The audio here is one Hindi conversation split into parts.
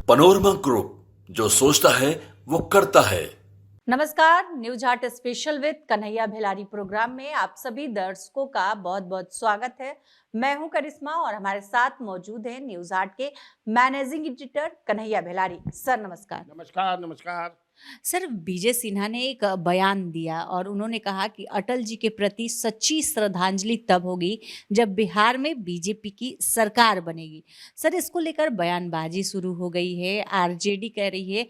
पनोरमा ग्रुप, जो सोचता है वो करता है। नमस्कार, news Haat special with Kanhaiya Bhelari program में आप सभी दर्शकों का बहुत बहुत स्वागत है। मैं हूं करिश्मा और हमारे साथ मौजूद हैं न्यूज हाट के मैनेजिंग एडिटर कन्हैया भेलारी। सर नमस्कार। नमस्कार नमस्कार। सर, विजय सिन्हा ने एक बयान दिया और उन्होंने कहा कि अटल जी के प्रति सच्ची श्रद्धांजलि तब होगी जब बिहार में बीजेपी की सरकार बनेगी। सर, इसको लेकर बयानबाजी शुरू हो गई है। आरजेडी कह रही है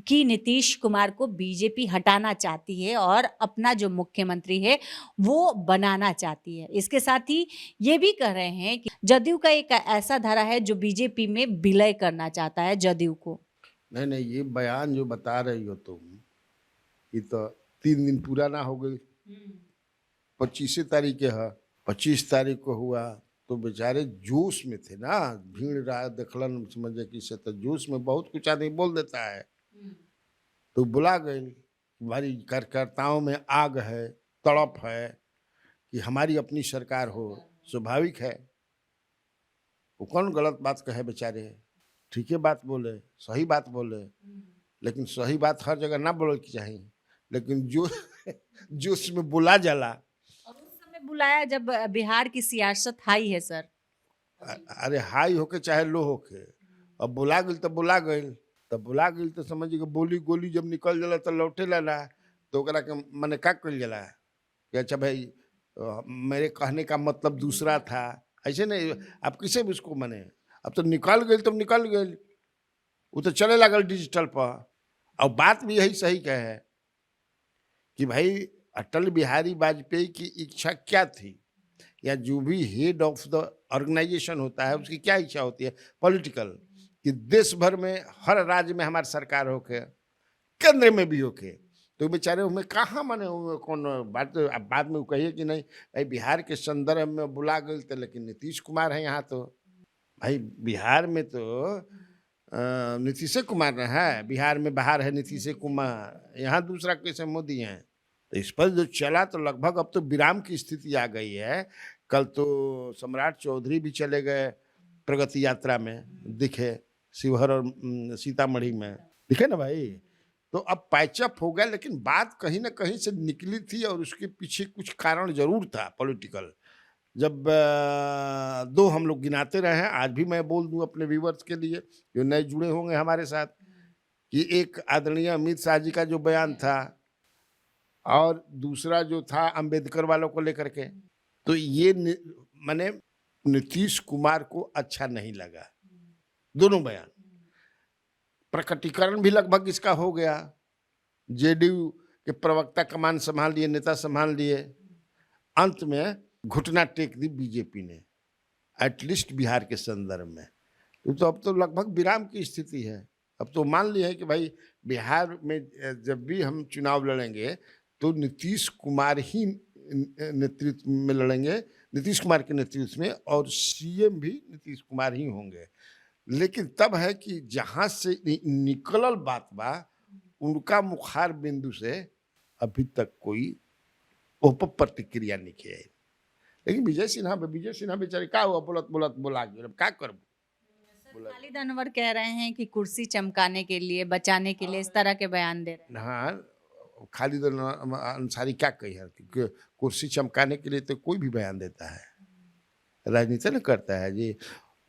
कि नीतीश कुमार को बीजेपी हटाना चाहती है और अपना जो मुख्यमंत्री है वो बनाना चाहती है। इसके साथ ही ये भी कह रहे हैं कि जदयू का एक ऐसा धारा है जो बीजेपी में विलय करना चाहता है जदयू को। नहीं नहीं, ये बयान जो बता रही हो तुम, ये तो 3 दिन पूरा ना हो गई। 25 तारीख के है, 25 तारीख को हुआ तो बेचारे जोश में थे ना, भीड़ रहा देखलन समझे कि से तो जोश में बहुत कुछ आदमी बोल देता है। तो बुला गई, हमारी कार्यकर्ताओं में आग है, तड़प है कि हमारी अपनी सरकार हो। स्वाभाविक है, वो कौन गलत बात कहे बेचारे, ठीक है बात बोले, सही बात बोले, लेकिन सही बात हर जगह ना बोले की चाहिए। लेकिन जो उसमें बुला जाला, और उस समय बुलाया जब बिहार की सियासत हाई है सर। अरे हाई होके चाहे लो होके, अब बुला गई तो बुला गई, तब बुला गई तो समझ के बोली गोली जब निकल जाला तो लौटे ला तो ओकरा के मने का कल जाला कि अच्छा भाई मेरे कहने का मतलब दूसरा था। ऐसे नहीं, आप किसे भी उसको मने, अब तो निकल गई तो निकल गई, वो तो चले लगल डिजिटल पर। और बात भी यही सही कहे कि भाई अटल बिहारी वाजपेयी की इच्छा क्या थी, या जो भी हेड ऑफ द ऑर्गेनाइजेशन होता है उसकी क्या इच्छा होती है पॉलिटिकल, कि देश भर में हर राज्य में हमारी सरकार होके, केंद्र में भी होके। तो बेचारे उनमें कहाँ माने कौन बात, अब बाद में वो कहिए कि नहीं भाई बिहार के संदर्भ में बुला गई तो, लेकिन नीतीश कुमार है यहाँ। तो भाई बिहार में तो नीतीश कुमार न है, बिहार में बाहर है नीतीश कुमार, यहाँ दूसरा कैसे मोदी हैं। तो इस पर जो चला तो लगभग अब तो विराम की स्थिति आ गई है। कल तो सम्राट चौधरी भी चले गए प्रगति यात्रा में, दिखे शिवहर और सीतामढ़ी में, दिखे ना भाई। तो अब पैचअप हो गया, लेकिन बात कहीं ना कहीं से निकली थी और उसके पीछे कुछ कारण जरूर था पॉलिटिकल। जब दो हम लोग गिनाते रहे हैं, आज भी मैं बोल दूं अपने व्यूवर्स के लिए जो नए जुड़े होंगे हमारे साथ, कि एक आदरणीय अमित शाह जी का जो बयान था और दूसरा जो था अंबेडकर वालों को लेकर के, तो ये माने नीतीश कुमार को अच्छा नहीं लगा दोनों बयान। प्रकटीकरण भी लगभग इसका हो गया, जेडीयू के प्रवक्ता कमान संभाल लिए, नेता संभाल लिए, अंत में घुटना टेक दी बीजेपी ने, एटलीस्ट बिहार के संदर्भ में। तो अब तो लगभग विराम की स्थिति है। अब तो मान लिया है कि भाई बिहार में जब भी हम चुनाव लड़ेंगे तो नीतीश कुमार ही नेतृत्व में लड़ेंगे, नीतीश कुमार के नेतृत्व में, और सीएम भी नीतीश कुमार ही होंगे। लेकिन तब है कि जहां से निकलल बात बा, उनका मुखार बिंदु से अभी तक कोई प्रतिक्रिया नहीं है। लेकिन विजय सिन्हा बेचारे का हुआ, बोलत बोलत बोला गया, अब क्या करब। खालिद अनवर कह रहे हैं कि कुर्सी चमकाने के लिए, बचाने के लिए इस तरह के बयान दे रहे हैं। हाँ, खालिद अंसारी क्या कही है कि कुर्सी चमकाने के लिए तो कोई भी बयान देता है, राजनीति न करता है जी।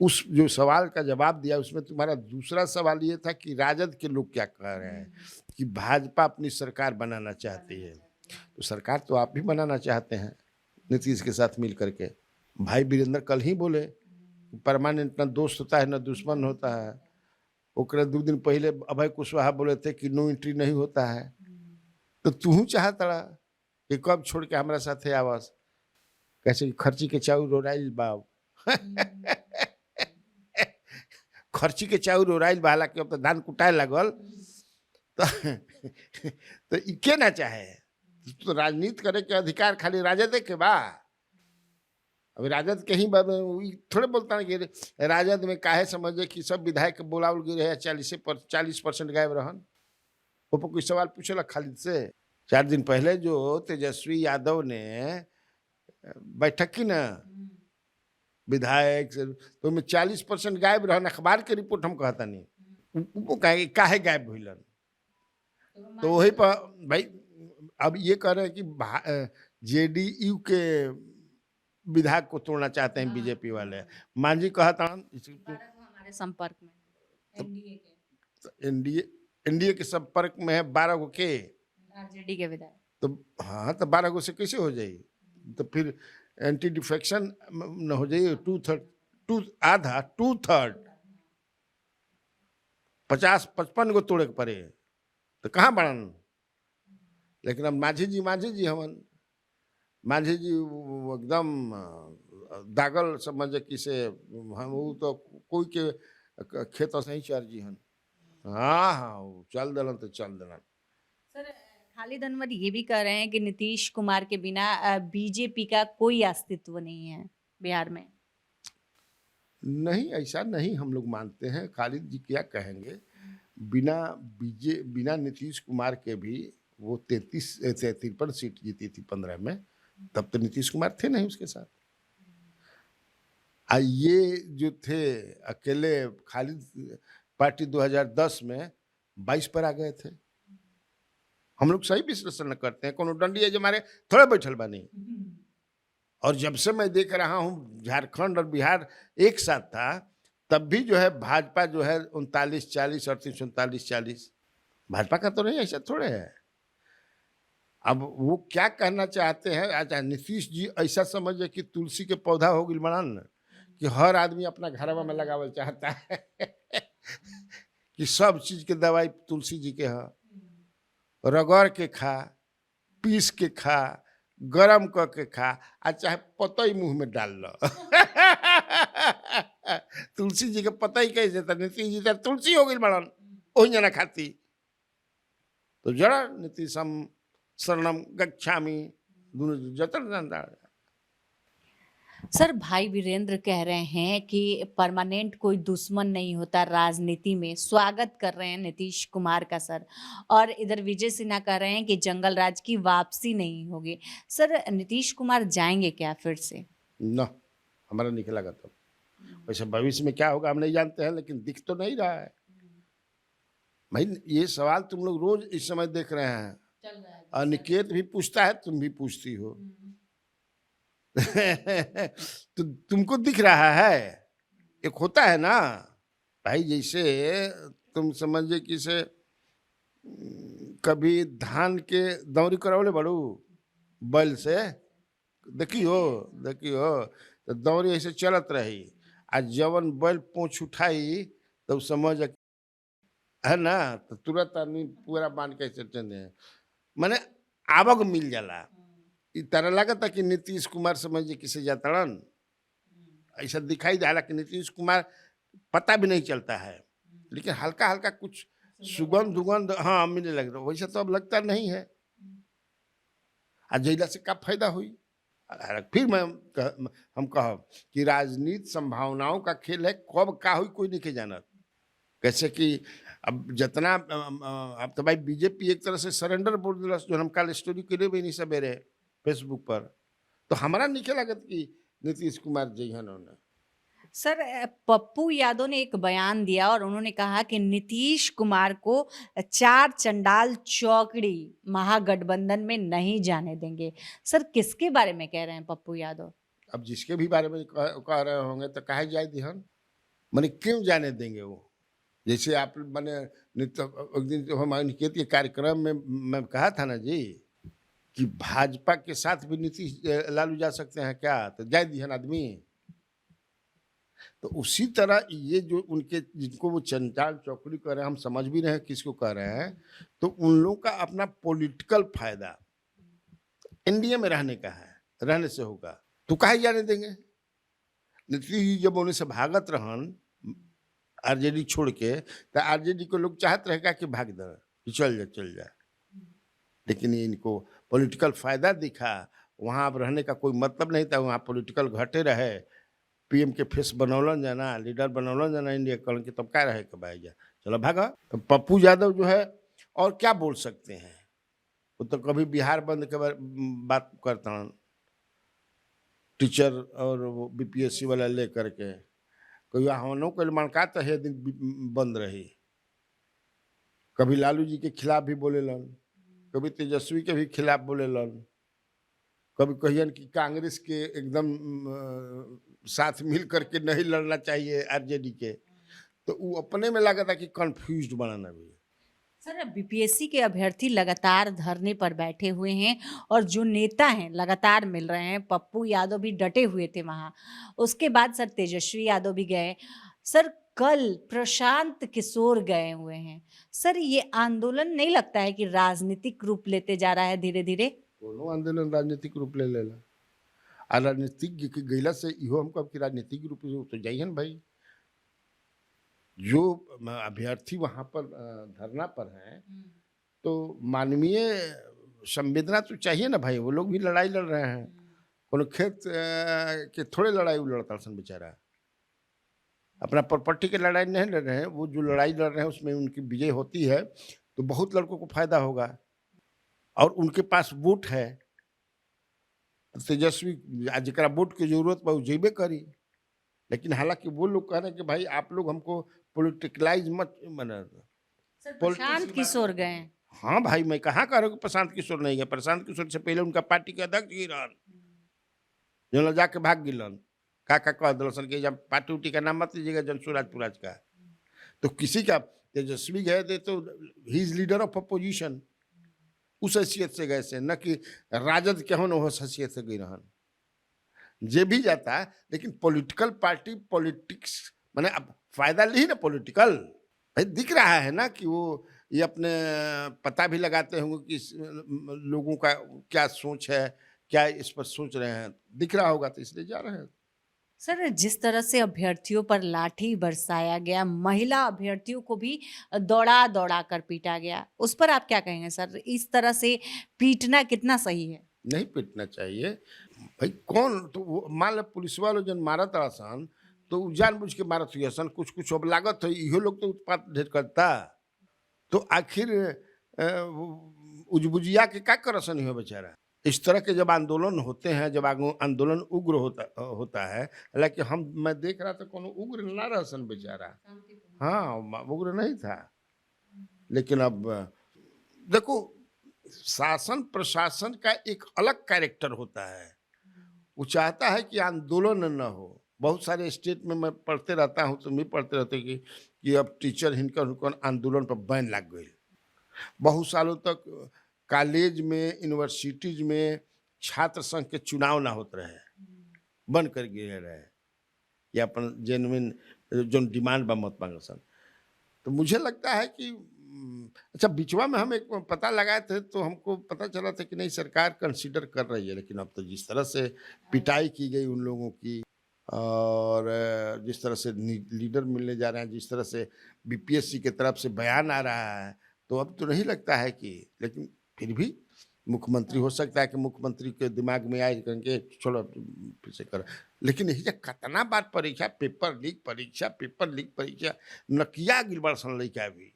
उस जो सवाल का जवाब दिया उसमें तुम्हारा दूसरा सवाल ये था कि राजद के लोग क्या कह रहे हैं कि भाजपा अपनी सरकार बनाना चाहती है। तो सरकार तो आप भी बनाना चाहते हैं नीतीश के साथ मिल करके। भाई वीरेंद्र कल ही बोले परमानेंट न दोस्त होता है न दुश्मन होता है। ओकरे 2 दिन पहले अभय कुशवाहा बोले थे कि नो एंट्री नहीं होता है। तो तू चाहता कि कब छोड़ के हमारा साथ आवास, कैसे खर्ची के चाउर ओराइल बाब खर्ची के चाउर ओराइल बा, हालांकि अब तो धान कुटाए लगल। तो इके ना चाहे, तो राजनीति करे के अधिकार खाली राजद के बा। अभी राजद के ही थोड़े बोलता है कि राजद में काहे समझे कि सब विधायक बोलावल गए रहे 40% गायब रहन। वो कोई सवाल पूछेला खालिद से। 4 दिन पहले जो तेजस्वी यादव ने बैठक की ना विधायक से, तो में 40% गायब रहन, अखबार के रिपोर्ट हम कहता नहीं। वो काहे गायब भइलन। तो वही पर भाई अब ये कह रहे हैं कि जेडीयू के विधायक को तोड़ना चाहते हैं बीजेपी वाले। मांझी कहता बारह को हमारे संपर्क में एनडीए के एनडीए एनडीए के संपर्क में है 12 गो के, आरजेडी के विधायक। तो हाँ तो 12 गो से कैसे हो जाएगी? तो फिर एंटी डिफेक्शन न हो जाएगी। आधा 2/3 50-55 गो तोड़े के पड़े तो कहाँ बढ़न। लेकिन अब मांझी जी हमन मांझी जी वो एकदम दागल समझ कि से हम वो तो कोई के खेत से ही चर जी हन। हाँ हाँ वो चल दिलन तो चल दिलन। सर खालिद अनवर ये भी कह रहे हैं कि नीतीश कुमार के बिना बीजेपी का कोई अस्तित्व नहीं है बिहार में। नहीं ऐसा नहीं हम लोग मानते हैं। खालिद जी क्या कहेंगे, बिना नीतीश कुमार के भी वो 53 सीट जीती थी 15 में, तब तो नीतीश कुमार थे नहीं उसके साथ। ये जो थे अकेले खालिद पार्टी 2010 में 22 पर आ गए थे। हम लोग सही विश्लेषण करते हैं, कोनो डंडी है जो हमारे थोड़े बैठल बनी। और जब से मैं देख रहा हूँ झारखंड और बिहार एक साथ था, तब भी जो है भाजपा जो है 39-40 और 39-40 भाजपा का तो नहीं, ऐसा थोड़े है। अब वो क्या कहना चाहते हैं, अच्छा नीतीश जी ऐसा समझे कि तुलसी के पौधा हो गई बनान कि हर आदमी अपना घरवा में लगावल चाहता है कि सब चीज के दवाई तुलसी जी के है, रगड़ के खा, पीस के खा, गरम करके खा, आ चाहे पतई मुंह में डाल लो तुलसी जी के पतई कैसे था, नीतीश जी तो तुलसी हो गई बड़न वही जना खाती। तो जरा नीतीशम शरणम गच्छामि दोनों जतन जानता। सर भाई वीरेंद्र कह रहे हैं कि परमानेंट कोई दुश्मन नहीं होता राजनीति में, स्वागत कर रहे हैं नीतीश कुमार का सर। और इधर विजय सिन्हा कह रहे हैं कि जंगल राज की वापसी नहीं होगी। सर नीतीश कुमार जाएंगे क्या फिर से? न हमारा नहीं लगा तब। वैसे भविष्य में क्या होगा हम नहीं जानते हैं, लेकिन दिख तो नहीं रहा है भाई। ये सवाल तुम लोग रोज इस समय देख रहे हैं, अनिकेत भी पूछता है, तुम भी पूछती हो तो तुमको दिख रहा है। एक होता है ना भाई, जैसे तुम समझे कि से कभी धान के दौरी करावले बड़ू बैल से, देखियो तो दौरी ऐसे चलत रही, आ जवन बैल पूंछ उठाई तो समझ है ना, तो तुरंत आदमी पूरा बांध के चलते माने आवक मिल जाला। तरह लगता कि नीतीश कुमार समझिए किसे जातड़न, ऐसा दिखाई दे। हालांकि नीतीश कुमार पता भी नहीं चलता है, लेकिन हल्का हल्का कुछ सुगंध दुगंध हाँ मिलने लग रहा। वैसे तो अब लगता नहीं है। जैला से क्या फायदा हुई। फिर हम कह कि राजनीति संभावनाओं का खेल है, कब का हुई कोई नहीं के जानत। कैसे कि अब जितना अब तो भाई बीजेपी एक तरह से सरेंडर बोल दिला, जो हम कल स्टोरी करे भी नहीं सवेरे फेसबुक पर, तो हमारा नहीं लगत कि नीतीश कुमार जी हैं उन्होंने। सर पप्पू यादव ने एक बयान दिया और उन्होंने कहा कि नीतीश कुमार को 4 चंडाल चौकड़ी महागठबंधन में नहीं जाने देंगे। सर किसके बारे में कह रहे हैं पप्पू यादव? अब जिसके भी बारे में कह रहे होंगे तो कहे जाए दिहन, मैंने क्यों जाने देंगे वो। जैसे आप मैंने एक दिन जो हम अनिकेत के कार्यक्रम में मैं कहा था ना जी कि भाजपा के साथ भी नीतीश लालू जा सकते हैं क्या, तो जाए दिहन आदमी। तो उसी तरह ये जो उनके जिनको वो चंडाल चौकड़ी कर रहे हैं, हम समझ भी रहे हैं किसको कह रहे हैं, तो उन लोगों का अपना पॉलिटिकल फायदा एनडीए में रहने का है, रहने से होगा तो काहे जाने देंगे। नीतीश जब उन्हें से भागत रहन आरजेडी छोड़ के, तो आरजेडी को लोग चाहत रहेगा कि भाग दे, चल जा, लेकिन इनको पॉलिटिकल फायदा दिखा। वहाँ अब रहने का कोई मतलब नहीं था, वहाँ पॉलिटिकल घटे रहे, पीएम के फेस बनौलन जाना, लीडर बनौलन जाना इंडिया कल के, तब क्या रहे कि भाई जा चलो भागा। तो पप्पू यादव जो है और क्या बोल सकते हैं, वो तो कभी बिहार बंद के बात करता हूँ, टीचर और वो बीपीएससी वाला ले करके कोई आहवानों को मणका तो है दिन बंद रही, कभी लालू जी के खिलाफ भी बोलेलन, कभी तेजस्वी के भी खिलाफ बोलेलन, कभी कहियन कि कांग्रेस के एकदम साथ मिल करके नहीं लड़ना चाहिए आरजेडी के। तो वो अपने में लगा था कि कंफ्यूज्ड बनाना भी। सर बीपीएससी के अभ्यर्थी लगातार धरने पर बैठे हुए हैं और जो नेता हैं लगातार मिल रहे हैं। पप्पू यादव भी डटे हुए थे वहाँ, उसके बाद सर तेजस्वी यादव भी गए। सर कल प्रशांत किशोर गए हुए हैं। सर ये आंदोलन नहीं लगता है कि राजनीतिक रूप लेते जा रहा है धीरे धीरे? कोनो आंदोलन राजनीतिक रूप ले लेला। आ राजनीतिज्ञ के गैला से इहो हम कब कि राजनीतिक रूप से तो जाइहन भाई। जो अभ्यर्थी वहां पर धरना पर हैं, तो मानवीय संवेदना तो चाहिए ना भाई। वो लोग भी लड़ाई लड़ रहे हैं, कोनो खेत के थोड़े लड़ाई वो लड़ता सन बेचारा, अपना प्रॉपर्टी के लड़ाई नहीं लड़ रहे हैं। वो जो लड़ाई लड़ रहे हैं उसमें उनकी विजय होती है तो बहुत लड़कों को फायदा होगा और उनके पास वोट है। तेजस्वी जरा वोट की जरूरत बा जेबे करी, लेकिन हालांकि वो लोग कह रहे हैं कि भाई आप लोग हमको पॉलिटिकलाइज मत बना। सर प्रशांत किशोर गए। हाँ भाई, मैं कहाँ कह रहा हूँ कि प्रशांत किशोर नहीं गए। प्रशांत किशोर से पहले उनका पार्टी के अध्यक्ष गिरन, जो जाके भाग गिलन। का कह दिलन कि जब पार्टी उटी का नाम मत लीजिएगा, जनसुराज पुराज का। तो किसी का तेजस्वी गए थे तो he is leader of opposition, उस हैसियत से गए से, न कि राजद के होने उस हैसियत से गई रहन। जे भी जाता है, लेकिन पॉलिटिकल पार्टी पॉलिटिक्स माने अब फायदा ली ना पॉलिटिकल। भाई दिख रहा है ना कि वो ये अपने पता भी लगाते होंगे कि लोगों का क्या सोच है, क्या इस पर सोच रहे हैं, दिख रहा होगा तो इसलिए जा रहे हैं। सर जिस तरह से अभ्यर्थियों पर लाठी बरसाया गया, महिला अभ्यर्थियों को भी दौड़ा दौड़ा कर पीटा गया, उस पर आप क्या कहेंगे सर? इस तरह से पीटना कितना सही है? नहीं पीटना चाहिए भाई। कौन तो मान लो पुलिस वालों जन मारत आसान तो जानबूझ के मारत हुई सन, कुछ कुछ अब लागत है। इहो लोग तो उत्पात ढेर करता, तो आखिर उजबुजिया के का करसन हो बेचारा। इस तरह के जब आंदोलन होते हैं, जब आंदोलन उग्र होता है, हालांकि मैं देख रहा था कोनो उग्र ना रहसन बेचारा। हाँ उग्र नहीं था, लेकिन अब देखो शासन प्रशासन का एक अलग कैरेक्टर होता है। वो चाहता है कि आंदोलन न हो। बहुत सारे स्टेट में मैं पढ़ते रहता हूँ, तुम भी पढ़ते रहते कि अब टीचर हिनकर आंदोलन पर बैन लग गई। बहुत सालों तक कॉलेज में यूनिवर्सिटीज में छात्र संघ के चुनाव ना होते रहे, बंद कर गिरे रहे, या अपन जेन्युइन जो डिमांड बा मत मांगसन। तो मुझे लगता है कि अच्छा बिचवा में हम एक पता लगाए थे तो हमको पता चला था कि नहीं सरकार कंसीडर कर रही है। लेकिन अब तो जिस तरह से पिटाई की गई उन लोगों की, और जिस तरह से लीडर मिलने जा रहे हैं, जिस तरह से बीपीएससी की तरफ से बयान आ रहा है, तो अब तो नहीं लगता है कि, लेकिन फिर भी मुख्यमंत्री हो सकता है कि मुख्यमंत्री के दिमाग में आए कहेंगे छोड़ो फिर से कर। लेकिन यही कितना बार परीक्षा पेपर लीक परीक्षा नकिया गिलबड़ सन लइका भी।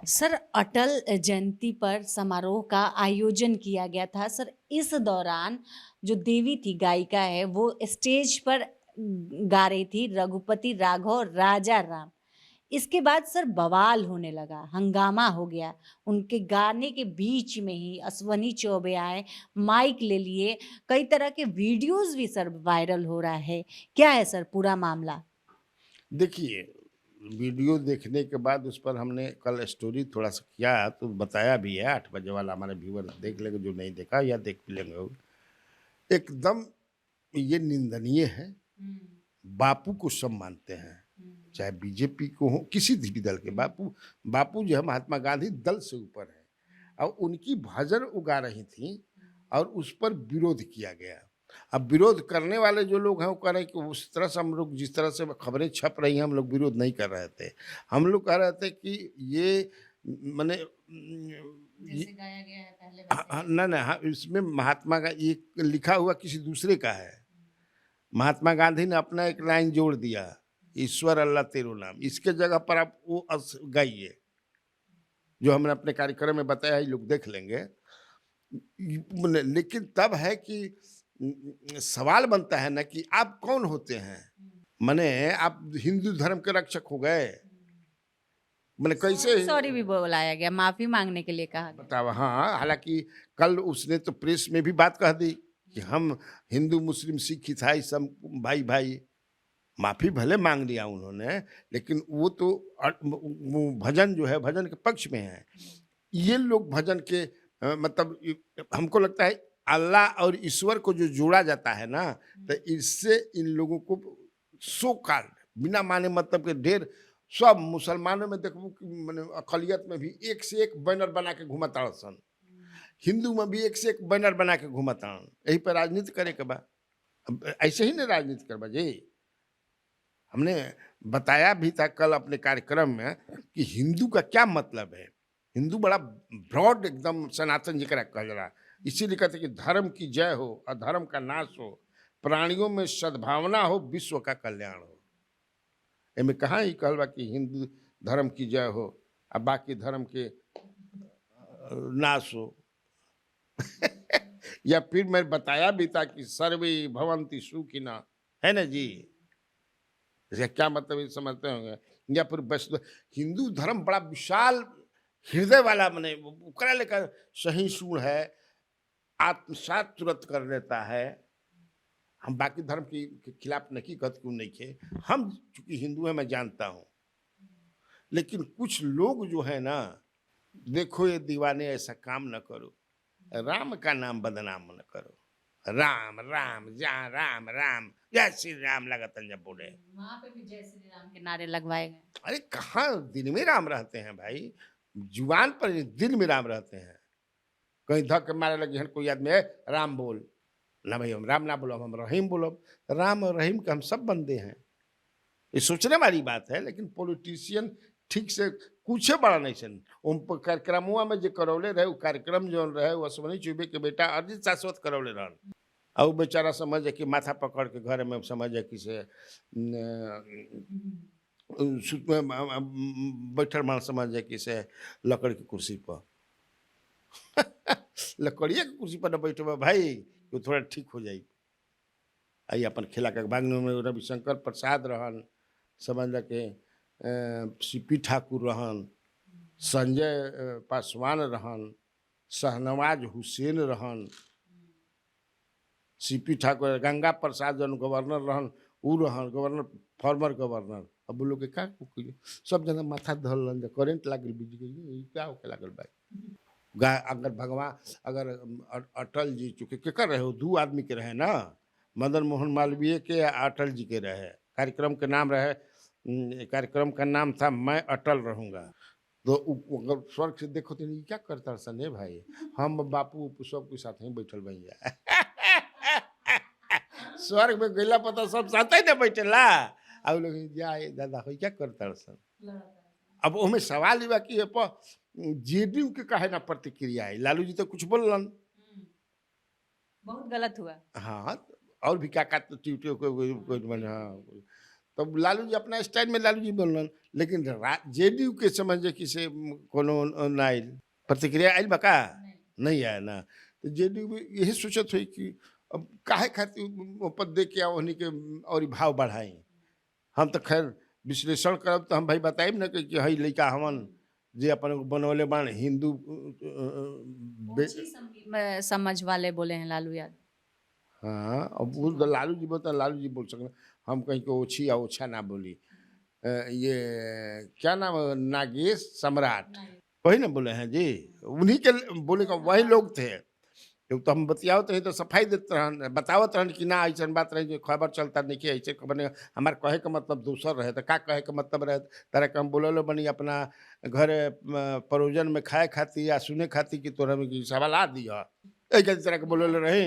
सर अटल जयंती पर समारोह का आयोजन किया गया था। सर इस दौरान जो देवी थी, गायिका है, वो स्टेज पर गा रही थी रघुपति राघव राजा राम। इसके बाद सर बवाल होने लगा, हंगामा हो गया। उनके गाने के बीच में ही अश्वनी चौबे आए, माइक ले लिए, कई तरह के वीडियोस भी सर वायरल हो रहा है। क्या है सर पूरा मामला? देखिए, वीडियो देखने के बाद उस पर हमने कल स्टोरी थोड़ा सा किया तो बताया भी है। 8 बजे वाला हमारे व्यूअर देख लेंगे, जो नहीं देखा या देख भी लेंगे। एकदम ये निंदनीय है। बापू को सब मानते हैं, चाहे बीजेपी को हो, किसी भी दल के। बापू जो है महात्मा गांधी दल से ऊपर है। और उनकी भजन उगा रही थी और उस पर विरोध किया गया। अब विरोध करने वाले जो लोग हैं वो कह रहे हैं कि उस तरह से हम लोग, जिस तरह से खबरें छप रही हैं, हम लोग विरोध नहीं कर रहे थे। हम लोग कह रहे थे कि ये माने जैसे गाया गया है पहले ना हाँ, इसमें महात्मा का ये लिखा हुआ किसी दूसरे का है। महात्मा गांधी ने अपना एक लाइन जोड़ दिया, ईश्वर अल्लाह तेरो नाम। इसके जगह पर आप वो गाइए जो हमने अपने कार्यक्रम में बताया, ये लोग देख लेंगे। लेकिन तब है कि सवाल बनता है ना कि आप कौन होते हैं। माने आप हिंदू धर्म के रक्षक हो गए, मैंने कैसे सॉरी भी बुलाया गया, माफी मांगने के लिए कहा गया। बताओ। हाँ, हालांकि कल उसने तो प्रेस में भी बात कह दी कि हम हिंदू मुस्लिम सिख ईसाई सब भाई भाई। माफी भले मांग लिया उन्होंने, लेकिन वो तो वो भजन जो है भजन के पक्ष में है। ये लोग भजन के मतलब हमको लगता है अल्लाह और ईश्वर को जो जोड़ा जाता है ना, तो इससे इन लोगों को सो कॉल्ड बिना माने मतलब के ढेर सब मुसलमानों में देखो कि माने अकलियत में भी एक से एक बैनर बना के घूमता सन, हिंदू में भी एक से एक बैनर बना के घूमता। यही पर राजनीति करे के बा। अब ऐसे ही नहीं राजनीति करबा जी। हमने बताया भी था कल अपने कार्यक्रम में कि हिंदू का क्या मतलब है। हिंदू बड़ा ब्रॉड एकदम सनातन जी का कह रहा, इसीलिए कहते कि धर्म की जय हो, अधर्म का नाश हो, प्राणियों में सद्भावना हो, विश्व का कल्याण हो। एमे कहाँ ही कहल बा कि हिंदू धर्म की जय हो और बाकी धर्म के नाश हो। या फिर मैं बताया भी था कि सर्वे भवंति सुखिना, है ना जी। इसका क्या मतलब ये समझते होंगे। या फिर वैष्णव हिंदू धर्म बड़ा विशाल हृदय वाला मने ओकरा लेकर सहिष्णु है, आत्मसात तुरंत कर लेता है। हम बाकी धर्म के खिलाफ नहीं कहते क्यों नहीं खे, हम चूंकि हिंदू हैं मैं जानता हूँ, लेकिन कुछ लोग जो है ना, देखो ये दीवाने ऐसा काम न करो, राम का नाम बदनाम न करो। राम राम जहाँ राम राम जय श्री राम लगातार जब बोले, वहां पे भी जय श्री राम के नारे लगवाए गए। अरे कहाँ दिल में राम रहते हैं भाई, जुबान पर नहीं, दिल में राम रहते हैं। कहीं धक के मारे लगे हन कोई आदमी है राम बोल ना, भाई हम राम ना बोलो, हम रहीम बोलो। राम और रहीम के हम सब बंदे हैं। ये सोचने वाली बात है, लेकिन पॉलिटिशियन ठीक से कुछ बड़ा नहीं सन। उन कार्यक्रमुआ में जो करौले रहे, वो कार्यक्रम जो रहे वो अश्वनी चौबे के बेटा अरिजीत शाश्वत करौले रहन। और वो बेचारा समझ कि माथा पकड़ के घर में समझ कि से बैठल मान समझ कि से लकड़ की कुर्सी पर लकड़िया की कुर्सी पर न बैठे भाई, वो थोड़ा ठीक हो जाए। आई अपन खिला के भागने में रविशंकर प्रसाद रहन, समझ के सीपी ठाकुर रहन, संजय पासवान रहन, शहनवाज हुसैन रहन, सीपी ठाकुर, गंगा प्रसाद जन गवर्नर रहन, ऊ रहन गवर्नर, फॉर्मर गवर्नर। अब बोलो के का सब जना माथा धल करेंट लागल बिजली क्या होके लागल भाई। अगर भगवान अगर अटल जी चूंकि केकर रहे हो, दो आदमी के रहे ना, मदन मोहन मालवीय के अटल जी के रहे। कार्यक्रम के नाम रहे, कार्यक्रम का नाम था मैं अटल रहूंगा। तो अगर स्वर्ग से देखो तो क्या करता सन भाई, हम बापू सब के साथ ही बैठल भैया स्वर्ग में गैला पता सब साथ ही ना बैठेला। अब लोग जाए दादा हो क्या करता सन। अब उसमें सवाल ये कि जेडीयू के कहे ना प्रतिक्रिया है, लालू जी तो कुछ बोलन, बहुत गलत हुआ। हाँ और भी क्या ट्यूटियो को मैंने, हाँ तो लालू जी अपना स्टाइल में लालू जी बोलन, लेकिन जेडीयू के समझे कि से कोनो ना आयल प्रतिक्रिया आयल बका नहीं आया ना। तो जेडीयू में यही सोचत हुई कि अब काहे खातिर पद दे के उन्हीं के और भाव बढ़ाई। हम तो खैर विश्लेषण करब तो हम भाई बताइब ना कि हई लड़का हमन जे अपन बनौले बाण हिंदू समझ वाले बोले हैं लालू यादव। हाँ अब वो तो लालू जी बोलता, लालू जी बोल सकते, हम कहीं को ओछी या ओछा ना बोली। ये क्या नाम नागेश सम्राट वही ना बोले हैं जी, उन्हीं के बोले का वही लोग थे। तो हम बतियाओ तो सफाई देते रहन, बतावत रहन कि ना ऐसा बात रहे जो खबर चलता नहीं कि ऐसे खबर नहीं। हमारे कहे का मतलब दूसर रहे, तो का कहे का मतलब रहे तरह के हम बोलो बनी अपना घर परोजन में खाए खाती या सुने खाती कि तोरा में सवाल आ दिया एक तरह के बोलो रहे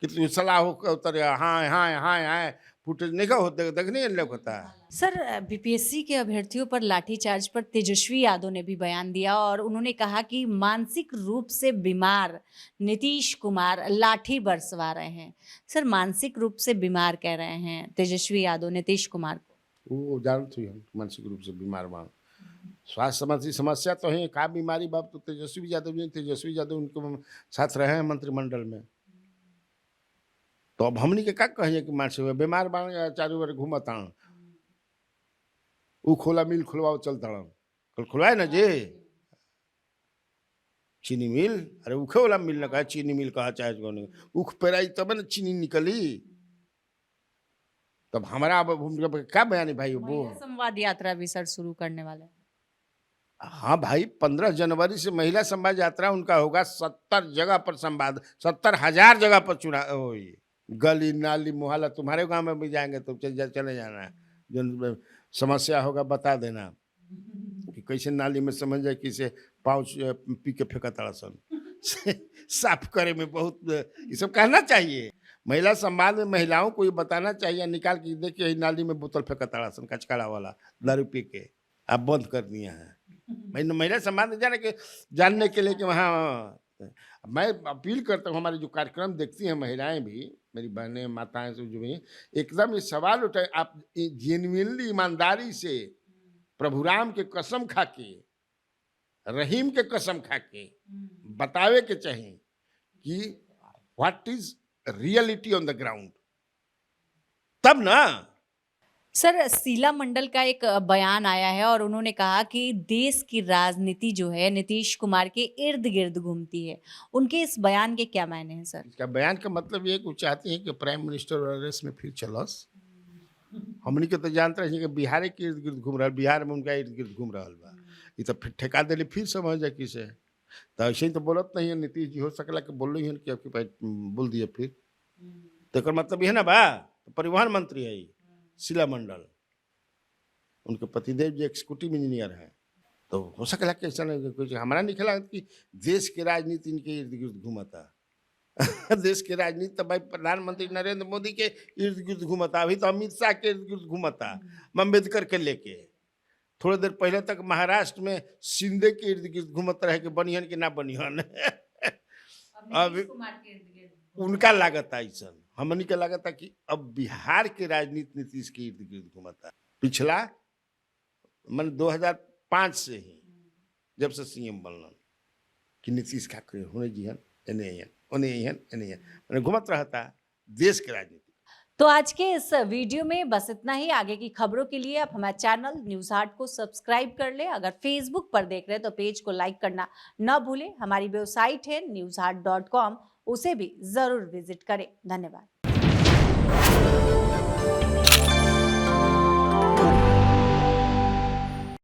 कि तू सलाह हो उतर हाँ हाँ हाँ हाँ फुटेज नहीं का होते देखने लोग होता है। सर बीपीएससी के अभ्यर्थियों पर लाठीचार्ज पर तेजस्वी यादव ने भी बयान दिया और उन्होंने कहा कि मानसिक रूप से बीमार नीतीश कुमार लाठी बरसवा रहे हैं। सर मानसिक रूप से बीमार कह रहे हैं तेजस्वी यादव नीतीश कुमार को। वो जानते हैं मानसिक रूप से बीमार मान स्वास्थ्य संबंधी समस्या तो है, का बीमारी बाप तो तेजस्वी यादव उनके साथ रहे हैं मंत्रिमंडल में। तो अब हमनी के का कहिए कि मानसिक बीमार बाण चारों ओर घूमता ऊ खोला मिल खुलवाओ चलता कल खुलवाए ना जी चीनी मिल। अरे उखे वाला मिल न कहा चीनी मिल कहा चाहे कौन उख पेराई तब न चीनी निकली। तब हमारा अब क्या बयान है भाई वो। महिला संवाद यात्रा भी सर शुरू करने वाले हैं। हाँ भाई 15 जनवरी से महिला संवाद यात्रा उनका होगा। 70 जगह पर संवाद, 70,000 जगह पर चुनाव, गली नाली मोहल्ला। तुम्हारे गांव में भी जाएंगे तो चले जाना, जो समस्या होगा बता देना कि कैसे नाली में समझ जाए किसे पाउच पी के फेंका तड़ा सन साफ करे में बहुत ये सब कहना चाहिए। महिला संवाद में महिलाओं को ये बताना चाहिए, निकाल के देखिए नाली में बोतल फेंका तड़ा सन कचकाड़ा वाला दारू पी के, आप बंद कर दिए हैं। महिला संवाद में जानने के लिए कि वहाँ मैं अपील करता हूँ, हमारे जो कार्यक्रम देखती हैं महिलाएं भी, मेरी बहनें माताएं जो भी एकदम ये सवाल उठाए, आप जेन्युइनली ईमानदारी से प्रभु राम के कसम खा के, रहीम के कसम खा के बतावे के चाहिए कि what is reality on the ground, तब ना। सर शीला मंडल का एक बयान आया है और उन्होंने कहा कि देश की राजनीति जो है नीतीश कुमार के इर्द गिर्द घूमती है। उनके इस बयान के क्या मायने हैं सर? इसका बयान का मतलब ये कि वो चाहते हैं कि प्राइम मिनिस्टर रेस में फिर चलस। हमनी के तो जानते रहे कि बिहार के इर्द गिर्द घूम रहा, बिहार में उनका इर्द गिर्द घूम रहा बा। ये तो फिर ठेका दिली फिर समझ जाए किसे, तो ऐसे ही तो बोलत नहीं है नीतीश जी। हो सकला कि बोल रही है कि आपके पास बोल दिए फिर, तो मतलब ये ना बा तो परिवहन मंत्री है शीला मंडल, उनके पतिदेव जी एक्सिक्यूटिव इंजीनियर हैं। तो हो सकला कि ऐसा नहीं, कुछ हमारा नहीं खेला कि देश की राजनीति इनके इर्द गिर्द घूमता देश की राजनीति तो भाई प्रधानमंत्री नरेंद्र मोदी के इर्द गिर्द घूमता, अभी तो अमित शाह के इर्द गिर्द घूमता, अम्बेडकर के लेके। थोड़ी देर पहले तक महाराष्ट्र में शिंदे के इर्द गिर्द घूमत रहे कि बनिहन कि ना बनिहन अब उनका लागत ऐसा, हमनी के लागत कि अब बिहार के राजनीति नीतीश के इर्द गिर्द घूमता। पिछला मन 2005 से ही जब से सीएम बनलन कि नीतीश का होने जी हन मैंने घूमत रहता देश के राजनीति। तो आज के इस वीडियो में बस इतना ही। आगे की खबरों के लिए आप हमारे चैनल न्यूज हाट को सब्सक्राइब कर ले। अगर फेसबुक पर देख रहे हैं तो पेज को लाइक करना न भूलें। हमारी वेबसाइट है newsheart.com, उसे भी जरूर विजिट करें। धन्यवाद।